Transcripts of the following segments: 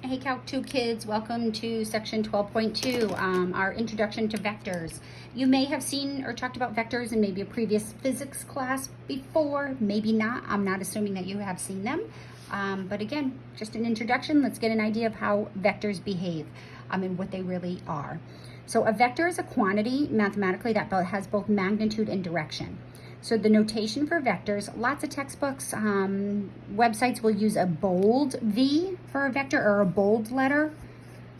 Hey Calc 2 kids, welcome to section 12.2, our introduction to vectors. You may have seen or talked about vectors in maybe a previous physics class before, maybe not. I'm not assuming that you have seen them. But again, just an introduction. Let's get an idea of how vectors behave and what they really are. So a vector is a quantity mathematically that has both magnitude and direction. So the notation for vectors, lots of textbooks, websites will use a bold V for a vector or a bold letter.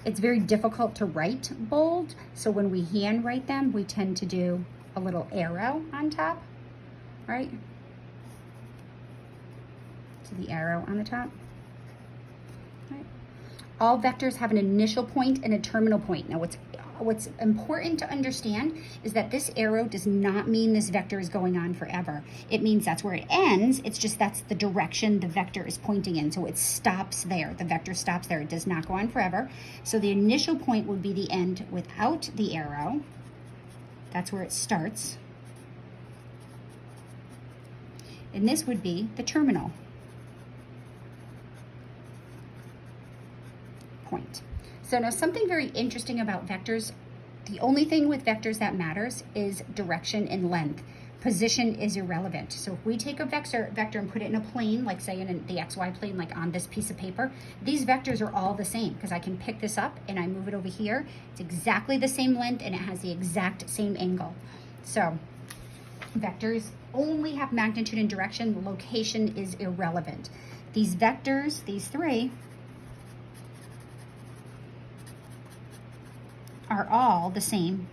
It's very difficult to write bold. So when we handwrite them, we tend to do a little arrow on top, right? So the arrow on the top. Right. All vectors have an initial point and a terminal point. Now what's important to understand is that this arrow does not mean this vector is going on forever. It means that's where it ends. It's just that's the direction the vector is pointing in. So it stops there. The vector stops there. It does not go on forever. So the initial point would be the end without the arrow. That's where it starts. And this would be the terminal point. So now something very interesting about vectors, the only thing with vectors that matters is direction and length. Position is irrelevant. So if we take a vector and put it in a plane, like say in the XY plane, like on this piece of paper, these vectors are all the same because I can pick this up and I move it over here. It's exactly the same length and it has the exact same angle. So vectors only have magnitude and direction. Location is irrelevant. These vectors, these three, are all the same.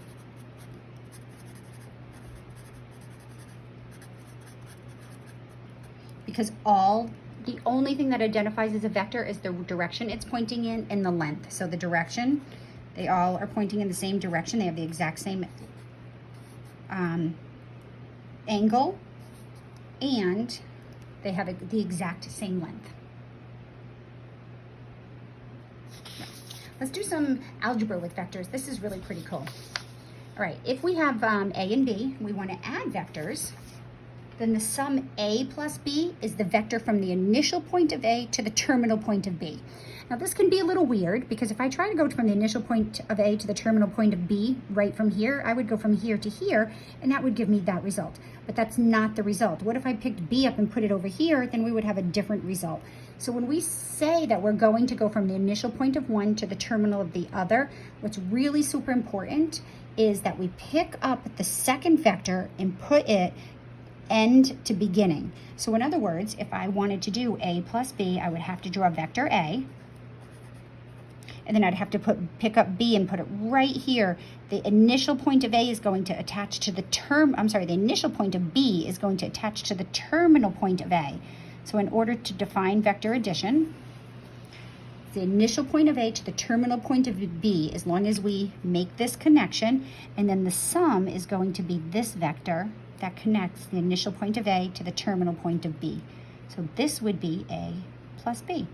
Because the only thing that identifies as a vector is the direction it's pointing in and the length. So the direction, they all are pointing in the same direction. They have the exact same angle, and they have the exact same length. Let's do some algebra with vectors. This is really pretty cool. All right, if we have A and B, we want to add vectors, then the sum A plus B is the vector from the initial point of A to the terminal point of B. Now this can be a little weird because if I try to go from the initial point of A to the terminal point of B right from here, I would go from here to here and that would give me that result. But that's not the result. What if I picked B up and put it over here? Then we would have a different result. So when we say that we're going to go from the initial point of one to the terminal of the other, what's really super important is that we pick up the second vector and put it end to beginning. So in other words, if I wanted to do A plus B, I would have to draw vector A, and then I'd have to pick up B and put it right here. The initial point of A is going to attach to the the initial point of B is going to attach to the terminal point of A. So in order to define vector addition, the initial point of A to the terminal point of B, as long as we make this connection, and then the sum is going to be this vector that connects the initial point of A to the terminal point of B. So this would be A plus B.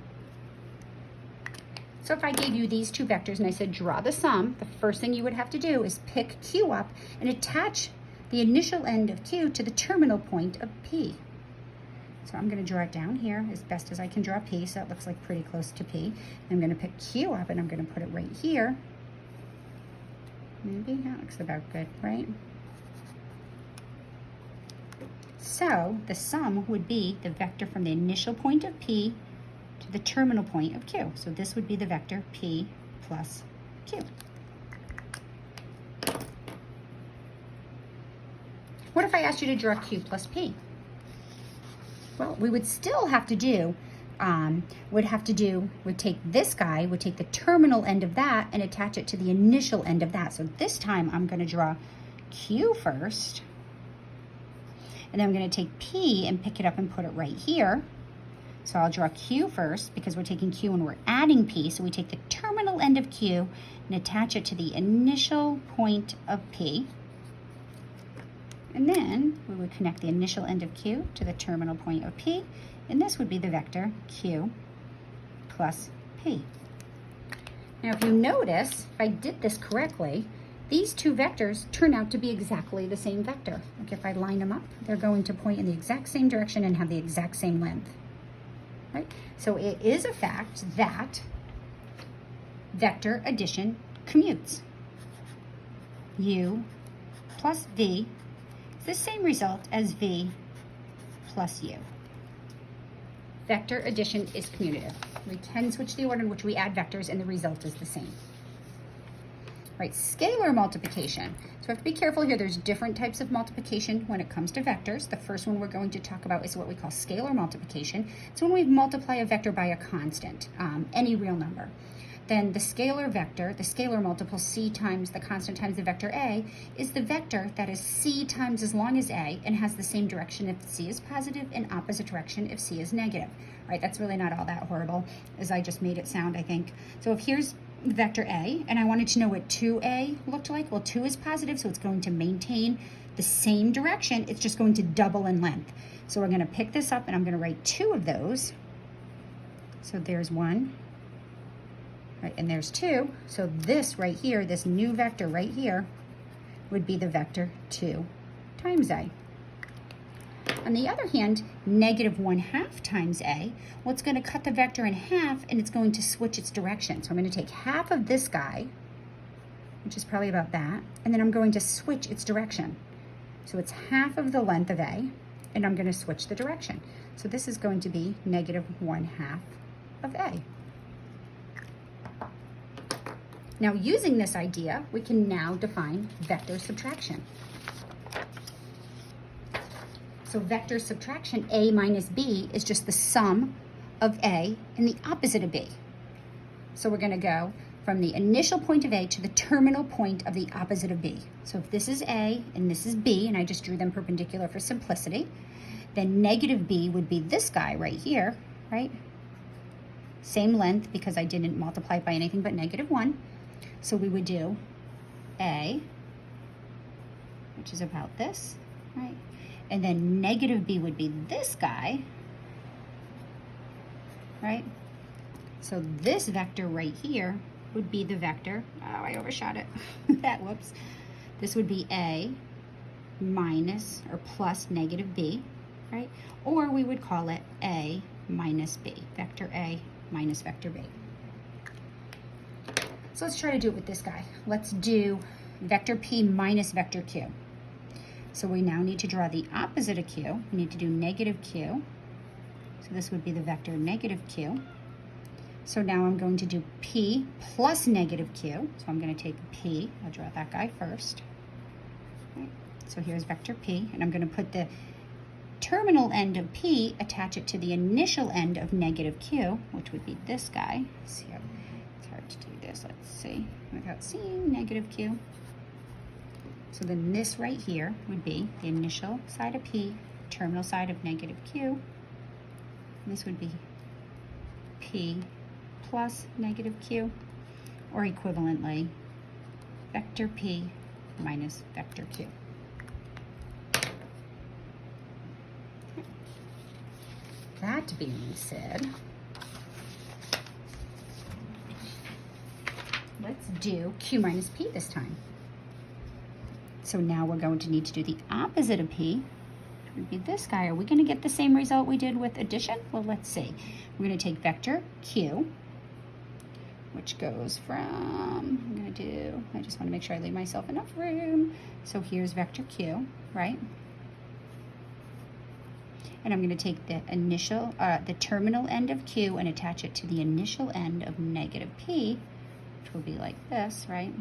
So if I gave you these two vectors and I said draw the sum, the first thing you would have to do is pick Q up and attach the initial end of Q to the terminal point of P. So I'm going to draw it down here as best as I can draw P, so it looks like pretty close to P. I'm going to pick Q up and I'm going to put it right here. Maybe that looks about good, right? So the sum would be the vector from the initial point of P to the terminal point of Q. So this would be the vector P plus Q. What if I asked you to draw Q plus P? Well, we would still have to do, would take this guy, would take the terminal end of that and attach it to the initial end of that. So this time I'm going to draw Q first, and then I'm going to take P and pick it up and put it right here. So I'll draw Q first because we're taking Q and we're adding P. So we take the terminal end of Q and attach it to the initial point of P. And then we would connect the initial end of Q to the terminal point of P. And this would be the vector Q plus P. Now if you notice, if I did this correctly, these two vectors turn out to be exactly the same vector. Like if I line them up, they're going to point in the exact same direction and have the exact same length. Right? So it is a fact that vector addition commutes. U plus V is the same result as V plus U. Vector addition is commutative. We can switch the order in which we add vectors and the result is the same. Right, scalar multiplication. So we have to be careful here. There's different types of multiplication when it comes to vectors. The first one we're going to talk about is what we call scalar multiplication. It's when we multiply a vector by a constant, any real number. Then the scalar vector, the scalar multiple c times the constant times the vector a, is the vector that is c times as long as a and has the same direction if c is positive and opposite direction if c is negative. Right, that's really not all that horrible as I just made it sound, I think. So if here's vector a and I wanted to know what 2a looked like, well 2 is positive, so it's going to maintain the same direction, it's just going to double in length. So we're going to pick this up and I'm going to write 2 of those. So there's 1. Right, and there's 2, so this right here, this new vector right here, would be the vector 2 times a. On the other hand, negative 1/2 times a, well, it's going to cut the vector in half and it's going to switch its direction. So I'm going to take half of this guy, which is probably about that, and then I'm going to switch its direction. So it's half of the length of a, and I'm going to switch the direction. So this is going to be negative 1/2 of a. Now, using this idea, we can now define vector subtraction. So vector subtraction, a minus b, is just the sum of a and the opposite of b. So we're going to go from the initial point of a to the terminal point of the opposite of b. So if this is a and this is b, and I just drew them perpendicular for simplicity, then negative b would be this guy right here, right? Same length because I didn't multiply it by anything but negative 1. So we would do a, which is about this, right? And then negative b would be this guy, right? So this vector right here would be the vector, oh, I overshot it, that, whoops. This would be a minus or plus negative b, right? Or we would call it a minus b, vector a minus vector b. So let's try to do it with this guy. Let's do vector p minus vector q. So we now need to draw the opposite of q. We need to do negative q. So this would be the vector negative q. So now I'm going to do p plus negative q. So I'm going to take p. I'll draw that guy first. Right. So here's vector p, and I'm going to put the terminal end of p, attach it to the initial end of negative q, which would be this guy. Let's see how it's hard to do this. Let's see without seeing negative q. So then this right here would be the initial side of p, terminal side of negative q. And this would be p plus negative q, or equivalently, vector p minus vector q. That being said, let's do q minus p this time. So now we're going to need to do the opposite of p, which would be this guy. Are we going to get the same result we did with addition? Well, let's see. We're going to take vector q, which goes from, I'm going to do, I just want to make sure I leave myself enough room. So here's vector q, right? And I'm going to take the initial, the terminal end of q and attach it to the initial end of negative p, which will be like this, right?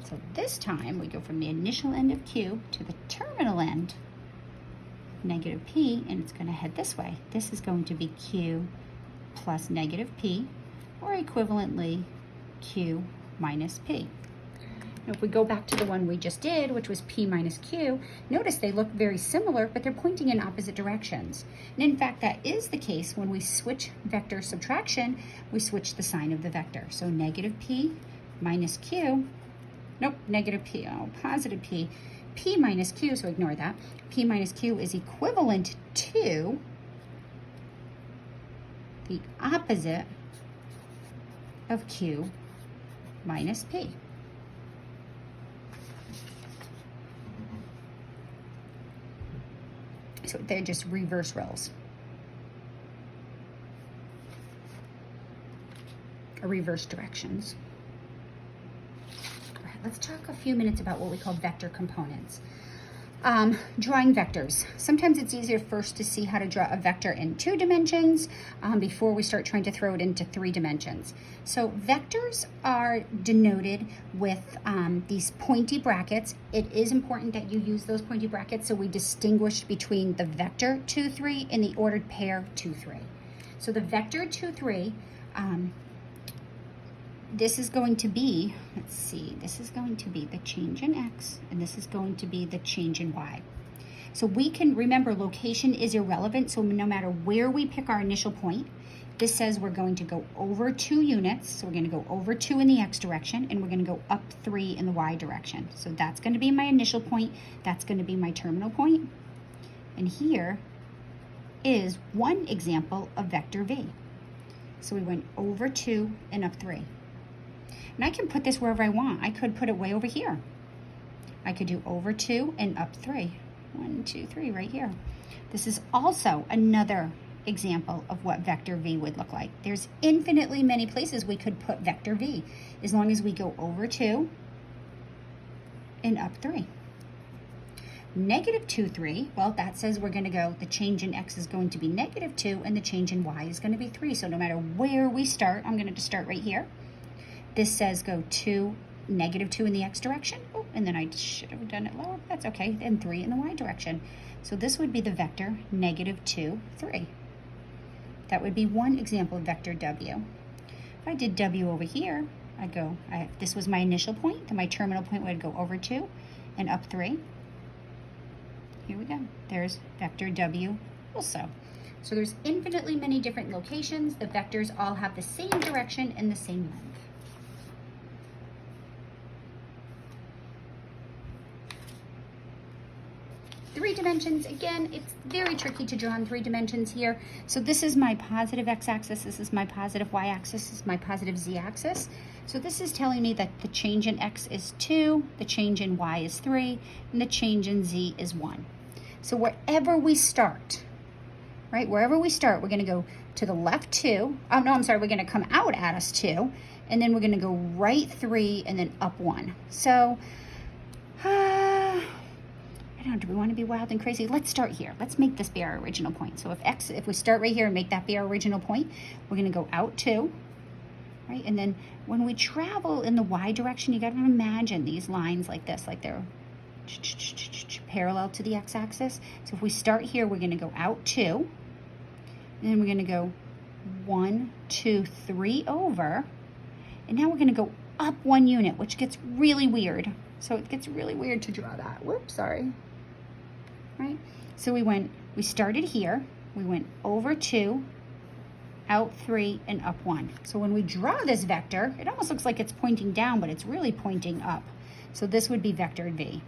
So this time we go from the initial end of q to the terminal end of negative p, and it's going to head this way. This is going to be q plus negative p, or equivalently q minus p. Now if we go back to the one we just did, which was p minus q, notice they look very similar, but they're pointing in opposite directions. And in fact, that is the case when we switch vector subtraction, we switch the sign of the vector. So negative p minus q, nope, negative p, oh, positive p, p minus q, so ignore that. P minus q is equivalent to the opposite of q minus p. So they're just reverse roles. or reverse directions. All right, let's talk a few minutes about what we call vector components. Drawing vectors. Sometimes it's easier first to see how to draw a vector in 2 dimensions before we start trying to throw it into 3 dimensions. So vectors are denoted with these pointy brackets. It is important that you use those pointy brackets so we distinguish between the vector 2, 3 and the ordered pair 2, 3. So the vector 2, 3, this is going to be, let's see, this is going to be the change in x, and this is going to be the change in y. So we can remember location is irrelevant, so no matter where we pick our initial point, this says we're going to go over 2 units, so we're going to go over 2 in the x direction, and we're going to go up 3 in the y direction. So that's going to be my initial point, that's going to be my terminal point, and here is one example of vector v. So we went over 2 and up 3. And I can put this wherever I want. I could put it way over here. I could do over 2 and up 3. 1, 2, 3 right here. This is also another example of what vector v would look like. There's infinitely many places we could put vector v as long as we go over 2 and up 3. Negative 2, 3, well, that says we're going to go, the change in x is going to be negative 2 and the change in y is going to be 3. So no matter where we start, I'm going to just start right here. This says go 2, negative 2 in the x direction. Oh, and then I should have done it lower. That's okay. And 3 in the y direction. So this would be the vector negative 2, 3. That would be one example of vector w. If I did w over here, I'd go, this was my initial point, then my terminal point would go over 2 and up 3. Here we go. There's vector w also. So there's infinitely many different locations. The vectors all have the same direction and the same length. 3 dimensions, again, it's very tricky to draw in 3 dimensions here. So this is my positive x-axis, this is my positive y-axis, this is my positive z-axis. So this is telling me that the change in x is 2, the change in y is 3, and the change in z is 1. So wherever we start, right, wherever we start, we're gonna go to the left 2, oh no, I'm sorry, we're gonna come out at us 2, and then we're gonna go right 3, and then up 1. So, I don't know, do we want to be wild and crazy? Let's start here. Let's make this be our original point. So if we start right here and make that be our original point, we're going to go out 2, right? And then when we travel in the y direction, you got to imagine these lines like this, like they're parallel to the x-axis. So if we start here, we're going to go out 2, and then we're going to go 1, 2, 3 over, and now we're going to go up 1 unit, which gets really weird. So it gets really weird to draw that. Whoops, sorry. Right? So we started here, we went over 2, out 3, and up 1. So when we draw this vector, it almost looks like it's pointing down, but it's really pointing up. So this would be vector v.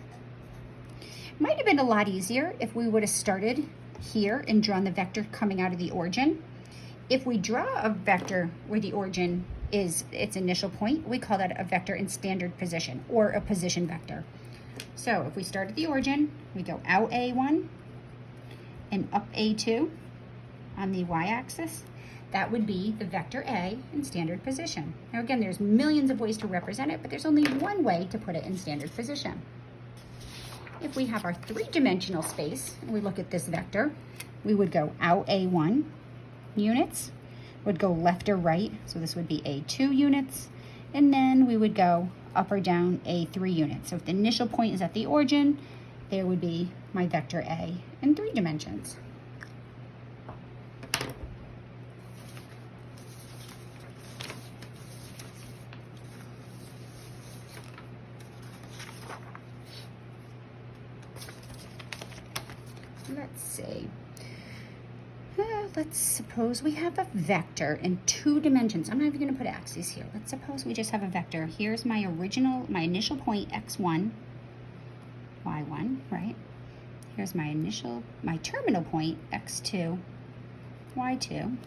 Might have been a lot easier if we would have started here and drawn the vector coming out of the origin. If we draw a vector where the origin is its initial point, we call that a vector in standard position, or a position vector. So if we start at the origin, we go out a1 and up a2 on the y-axis, that would be the vector A in standard position. Now again, there's millions of ways to represent it, but there's only one way to put it in standard position. If we have our 3-dimensional space, and we look at this vector, we would go out a1 units, would go left or right, so this would be a2 units, and then we would go up or down a3 units. So if the initial point is at the origin, there would be my vector A in 3 dimensions. Let's see. Let's suppose we have a vector in 2 dimensions. I'm not even going to put axes here. Let's suppose we just have a vector. Here's my initial point, x1, y1, right? Here's my terminal point, x2, y2. And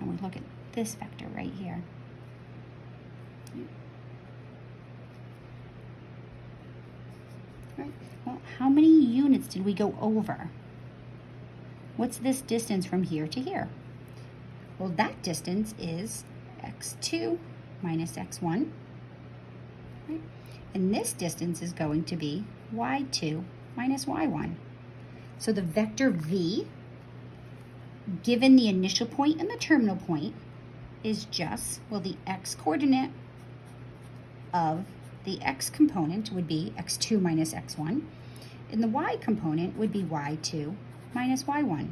we look at this vector right here. Right. Well, how many units did we go over? What's this distance from here to here? Well, that distance is x2 minus x1. Right? And this distance is going to be y2 minus y1. So the vector v, given the initial point and the terminal point, is just, well, the x coordinate of the x component would be x2 minus x1, and the y component would be y2 minus y1.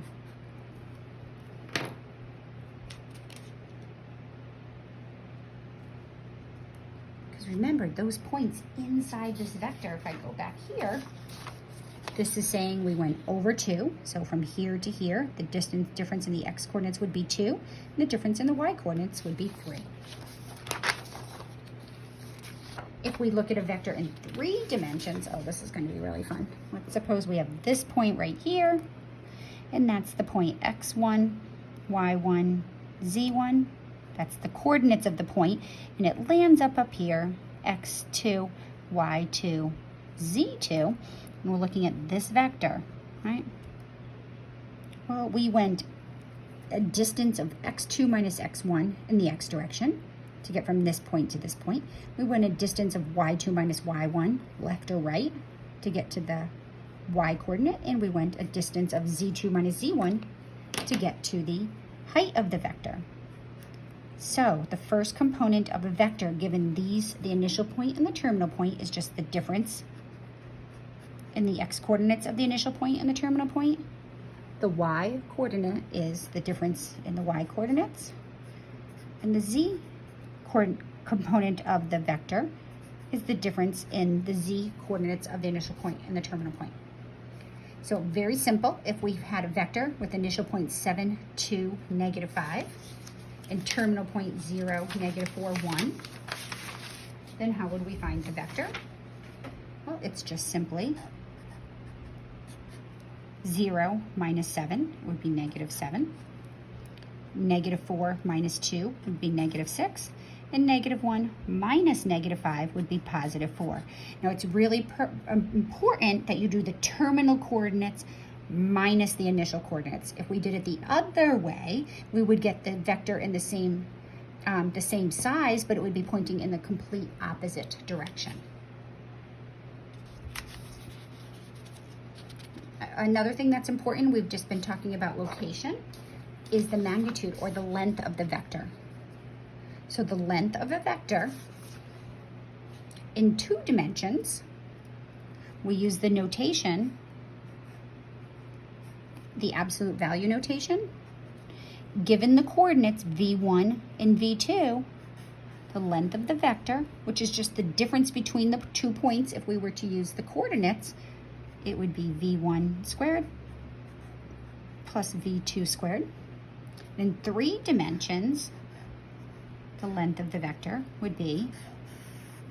Because remember, those points inside this vector, if I go back here, this is saying we went over 2, so from here to here, the difference in the x coordinates would be 2, and the difference in the y coordinates would be 3. If we look at a vector in 3 dimensions, oh, this is going to be really fun. Let's suppose we have this point right here, and that's the point x1, y1, z1. That's the coordinates of the point, and it lands up here, x2, y2, z2, and we're looking at this vector, right? Well, we went a distance of x2 minus x1 in the x direction to get from this point to this point. We went a distance of y2 minus y1, left or right, to get to the y coordinate, and we went a distance of z2 minus z1 to get to the height of the vector. So the first component of a vector, given these, the initial point and the terminal point, is just the difference in the x coordinates of the initial point and the terminal point. The y coordinate is the difference in the y coordinates, and the z component of the vector is the difference in the z coordinates of the initial point and the terminal point. So very simple. If we had a vector with initial point 7, 2, negative 5, and terminal point 0, negative 4, 1, then how would we find the vector? Well, it's just simply 0 minus 7 would be negative 7. Negative 4 minus 2 would be negative 6. And negative 1 minus negative 5 would be positive 4. Now, it's really important that you do the terminal coordinates minus the initial coordinates. If we did it the other way, we would get the vector in the same size, but it would be pointing in the complete opposite direction. Another thing that's important, we've just been talking about location, is the magnitude or the length of the vector. So the length of a vector in 2 dimensions, we use the notation, the absolute value notation. Given the coordinates v1 and v2, the length of the vector, which is just the difference between the 2 points, if we were to use the coordinates, it would be v1 squared plus v2 squared. In 3 dimensions, the length of the vector would be,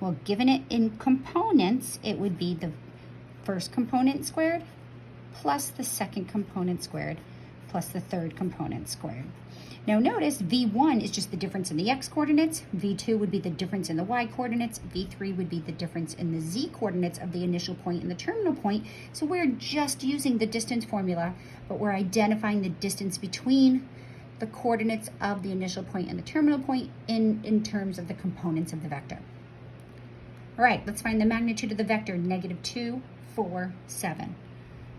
well, given it in components, it would be the first component squared plus the second component squared plus the third component squared. Now notice v1 is just the difference in the x coordinates, v2 would be the difference in the y coordinates, v3 would be the difference in the z coordinates of the initial point and the terminal point. So we're just using the distance formula, but we're identifying the distance between the coordinates of the initial point and the terminal point in terms of the components of the vector. All right, let's find the magnitude of the vector, negative 2, 4, 7.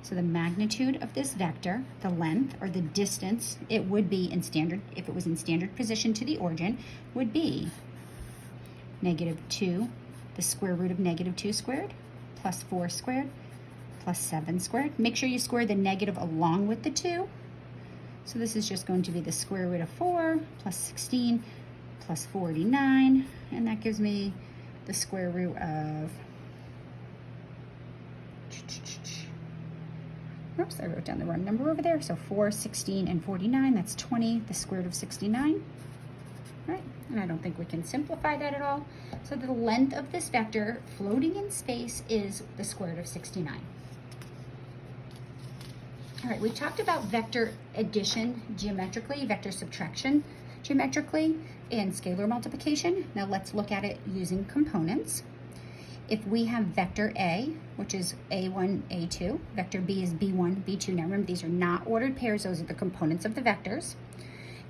So the magnitude of this vector, the length or the distance, it would be in standard, if it was in standard position to the origin, would be negative 2, the square root of negative 2 squared, plus 4 squared, plus 7 squared. Make sure you square the negative along with the 2. So this is just going to be the square root of 4 plus 16 plus 49, and that gives me the square root of, oops, I wrote down the wrong number over there. So 4, 16, and 49, that's 20, the square root of 69. Right, and I don't think we can simplify that at all. So the length of this vector floating in space is the square root of 69. All right, we talked about vector addition geometrically, vector subtraction geometrically, and scalar multiplication. Now let's look at it using components. If we have vector A, which is A1, A2, vector B is B1, B2. Now remember, these are not ordered pairs. Those are the components of the vectors.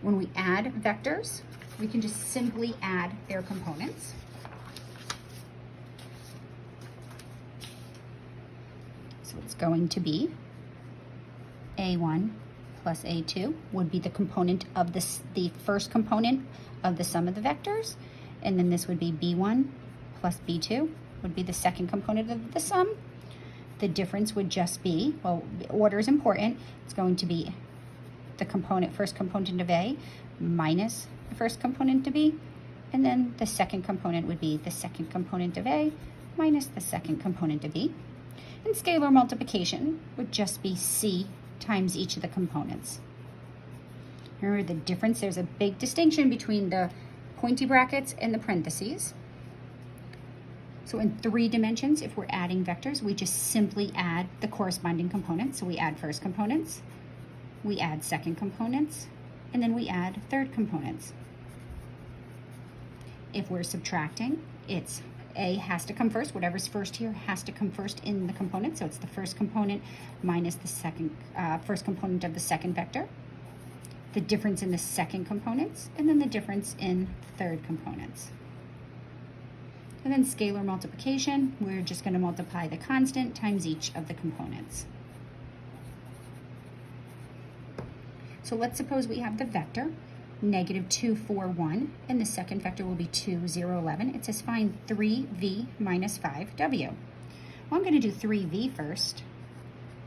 When we add vectors, we can just simply add their components. So it's going to be A1 plus A2 would be the component of this, the first component of the sum of the vectors. And then this would be B1 plus B2 would be the second component of the sum. The difference would just be, well, order is important. It's going to be the component, first component of A minus the first component of B. And then the second component would be the second component of A minus the second component of B. And scalar multiplication would just be C times each of the components. Remember the difference, there's a big distinction between the pointy brackets and the parentheses. So in 3 dimensions, if we're adding vectors, we just simply add the corresponding components. So we add first components, we add second components, and then we add third components. If we're subtracting, it's A has to come first. Whatever's first here has to come first in the component. So it's the first component minus the second, first component of the second vector, the difference in the second components, and then the difference in third components. And then scalar multiplication, we're just going to multiply the constant times each of the components. So let's suppose we have the vector negative 2, 4, 1, and the second vector will be 2, 0, 11. It says find 3v minus 5w. Well, I'm going to do 3v first.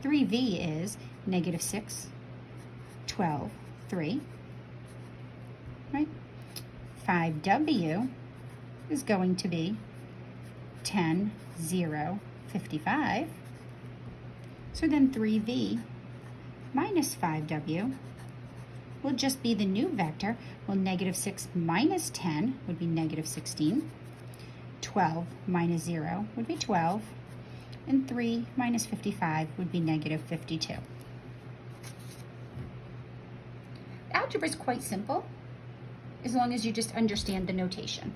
3v is negative 6, 12, 3, right? 5w is going to be 10, 0, 55. So then 3v minus 5w will just be the new vector. Well, negative 6 minus 10 would be negative 16. 12 minus 0 would be 12. And 3 minus 55 would be negative 52. Algebra is quite simple, as long as you just understand the notation.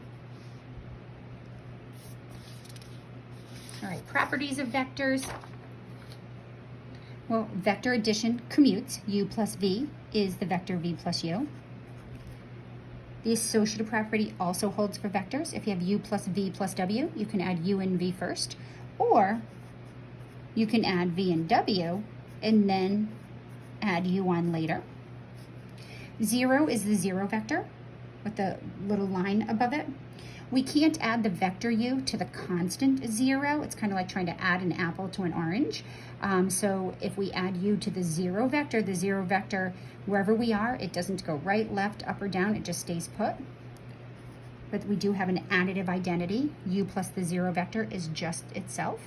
All right, properties of vectors. Well, vector addition commutes. U plus V is the vector V plus U. The associative property also holds for vectors. If you have U plus V plus W, you can add U and V first, or you can add V and W and then add U on later. 0 is the 0 vector with the little line above it. We can't add the vector U to the constant 0. It's kind of like trying to add an apple to an orange. So if we add U to the 0 vector, wherever we are, it doesn't go right, left, up, or down. It just stays put. But we do have an additive identity. U plus the 0 vector is just itself.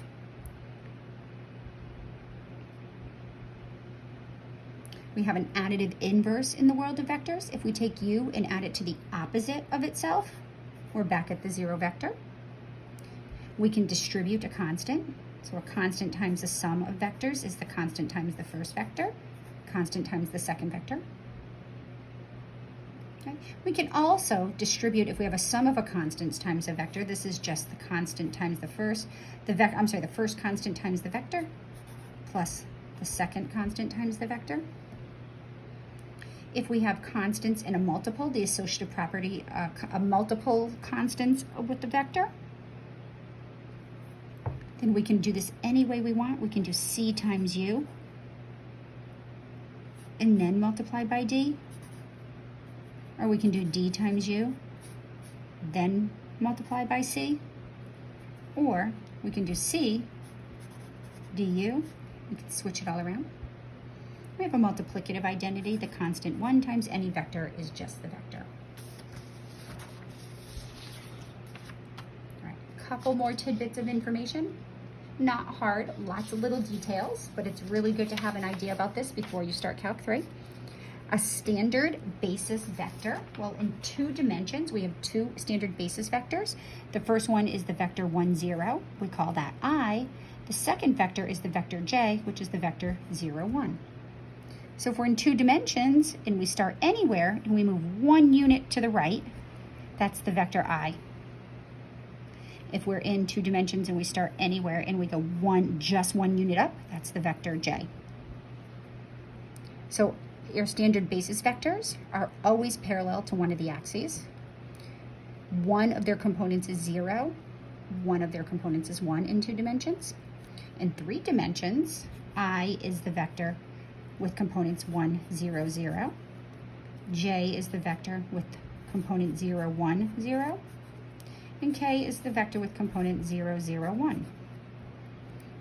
We have an additive inverse in the world of vectors. If we take U and add it to the opposite of itself, we're back at the 0 vector. We can distribute a constant. So a constant times the sum of vectors is the constant times the first vector, constant times the second vector. Okay. We can also distribute, if we have a sum of a constants times a vector, this is just the constant times the first, the first constant times the vector, plus the second constant times the vector. If we have constants in a multiple, the associative property, a multiple constants with the vector, then we can do this any way we want. We can do C times U and then multiply by D, or we can do D times U, then multiply by C, or we can do C, DU, we can switch it all around. We have a multiplicative identity. The constant 1 times any vector is just the vector. All right, a couple more tidbits of information. Not hard, lots of little details, but it's really good to have an idea about this before you start Calc 3. A standard basis vector. Well, in 2 dimensions, we have 2 standard basis vectors. The first one is the vector 1, 0. We call that I. The second vector is the vector J, which is the vector 0, 1. So if we're in 2 dimensions and we start anywhere and we move 1 unit to the right, that's the vector I. If we're in 2 dimensions and we start anywhere and we go just one unit up, that's the vector J. So your standard basis vectors are always parallel to one of the axes. One of their components is 0. One of their components is 1 in 2 dimensions. In 3 dimensions, I is the vector with components 1, 0, 0. J is the vector with component 0, 1, 0. And K is the vector with component 0, 0, 1.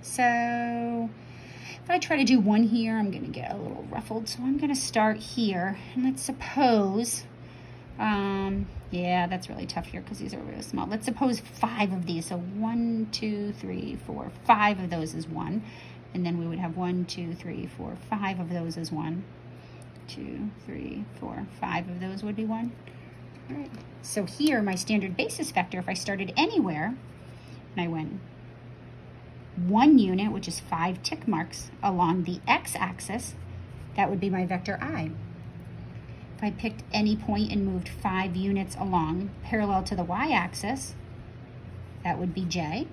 So if I try to do 1 here, I'm going to get a little ruffled. So I'm going to start here. And let's suppose, yeah, that's really tough here because these are really small. Let's suppose 5 of these. So 1, 2, 3, 4, 5 of those is 1. And then we would have 1, 2, 3, 4, 5 of those is 1. 2, 3, 4, 5 of those would be 1. All right. So here, my standard basis vector, if I started anywhere, and I went 1 unit, which is 5 tick marks, along the x-axis, that would be my vector I. If I picked any point and moved 5 units along parallel to the y-axis, that would be J.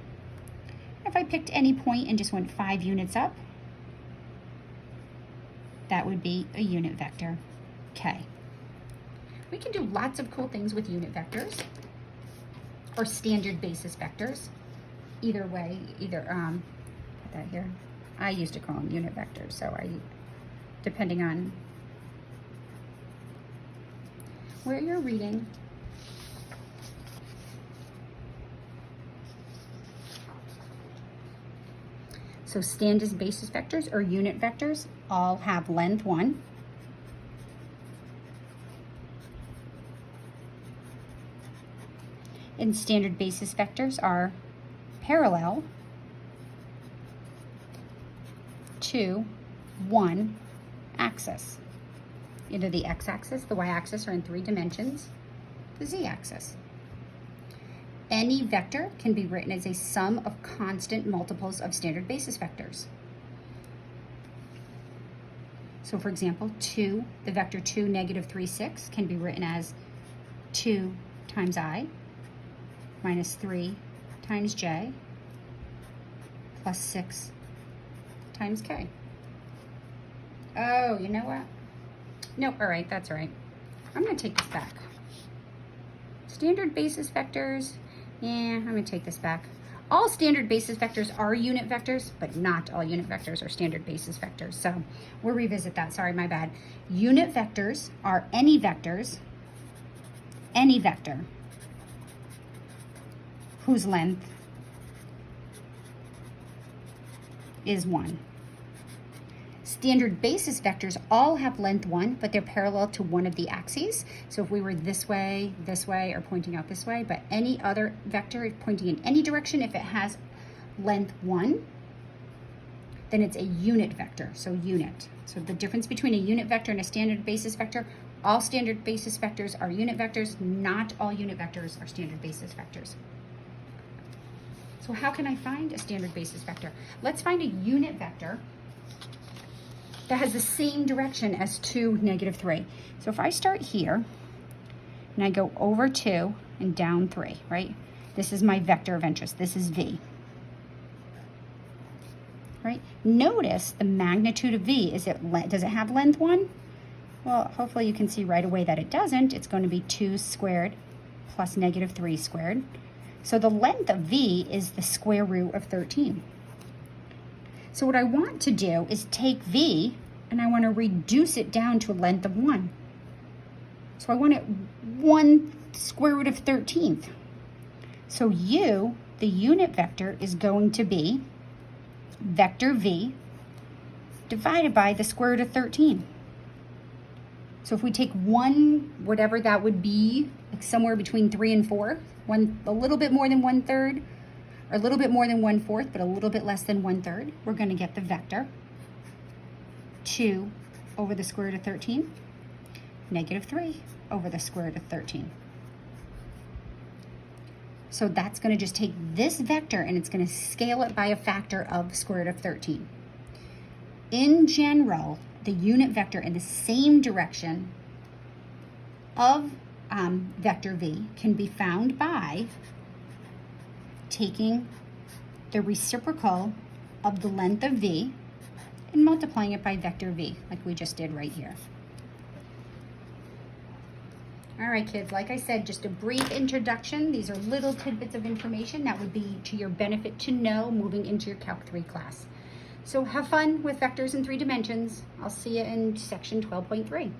If I picked any point and just went 5 units up, that would be a unit vector, K. We can do lots of cool things with unit vectors or standard basis vectors. Either way, put that here. I used to call them unit vectors, so depending on where you're reading. So standard basis vectors or unit vectors all have length 1. And standard basis vectors are parallel to one axis. Either the x-axis, the y-axis, or in 3 dimensions, the z-axis. Any vector can be written as a sum of constant multiples of standard basis vectors. So for example, 2, the vector 2, negative 3, 6 can be written as 2 times I minus 3 times j plus 6 times k. Oh, you know what? Nope, all right, that's all right. I'm going to take this back. Standard basis vectors, yeah, I'm going to take this back. All standard basis vectors are unit vectors, but not all unit vectors are standard basis vectors. So we'll revisit that. Sorry, my bad. Unit vectors are any vector whose length is 1. Standard basis vectors all have length 1, but they're parallel to one of the axes. So if we were this way, or pointing out this way, but any other vector pointing in any direction, if it has length 1, then it's a unit vector, so unit. So the difference between a unit vector and a standard basis vector, all standard basis vectors are unit vectors, not all unit vectors are standard basis vectors. So how can I find a standard basis vector? Let's find a unit vector that has the same direction as 2, negative 3. So if I start here and I go over 2 and down 3, right? This is my vector of interest. This is V. Right? Notice the magnitude of V. Does it have length 1? Well, hopefully you can see right away that it doesn't. It's going to be 2 squared plus negative 3 squared. So the length of V is the square root of 13. So what I want to do is take V and I want to reduce it down to a length of 1. So I want it 1 square root of 13th. So U, the unit vector, is going to be vector V divided by the square root of 13. So if we take 1, whatever that would be, like somewhere between 3 and 4, a little bit more than 1/3, or a little bit more than 1/4, but a little bit less than 1/3, we're going to get the vector 2 over the square root of 13, negative 3 over the square root of 13. So that's going to just take this vector and it's going to scale it by a factor of square root of 13. In general, the unit vector in the same direction of vector V can be found by taking the reciprocal of the length of V and multiplying it by vector V, like we just did right here. All right, kids, like I said, just a brief introduction. These are little tidbits of information that would be to your benefit to know moving into your Calc 3 class. So have fun with vectors in 3 dimensions. I'll see you in section 12.3.